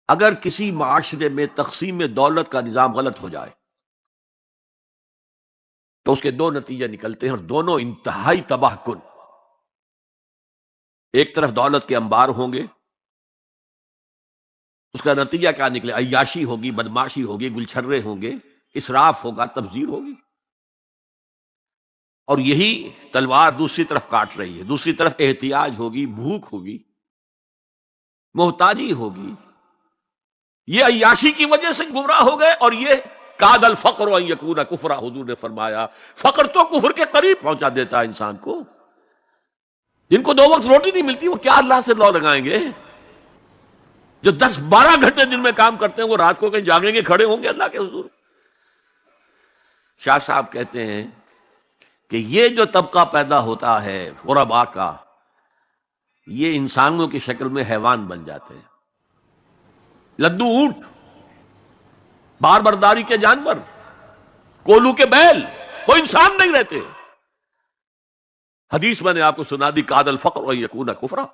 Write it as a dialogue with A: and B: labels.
A: اگر کسی معاشرے میں تقسیم دولت کا نظام غلط ہو جائے تو اس کے دو نتیجے نکلتے ہیں، اور دونوں انتہائی تباہ کن۔ ایک طرف دولت کے انبار ہوں گے، اس کا نتیجہ کیا نکلے؟ عیاشی ہوگی، بدماشی ہوگی، گلچھرے ہوں گے، اسراف ہوگا، تبذیر ہوگی۔ اور یہی تلوار دوسری طرف کاٹ رہی ہے، دوسری طرف احتیاج ہوگی، بھوک ہوگی، محتاجی ہوگی۔ یہ عیاشی کی وجہ سے گمراہ ہو گئے، اور یہ کاد الفقر ان یکون کفرا، حضور نے فرمایا فقر تو کفر کے قریب پہنچا دیتا ہے انسان کو۔ جن کو 2 وقت روٹی نہیں ملتی وہ کیا اللہ سے لو لگائیں گے؟ جو 10-12 گھنٹے دن میں کام کرتے ہیں وہ رات کو کہیں جاگیں گے، کھڑے ہوں گے اللہ کے حضور؟ شاہ صاحب کہتے ہیں کہ یہ جو طبقہ پیدا ہوتا ہے غربا کا، یہ انسانوں کی شکل میں حیوان بن جاتے ہیں، لدو اونٹ، بار برداری کے جانور، کولو کے بیل، وہ انسان نہیں رہتے۔ حدیث میں نے آپ کو سنا دی، کاد الفقر ان یکون کفرا۔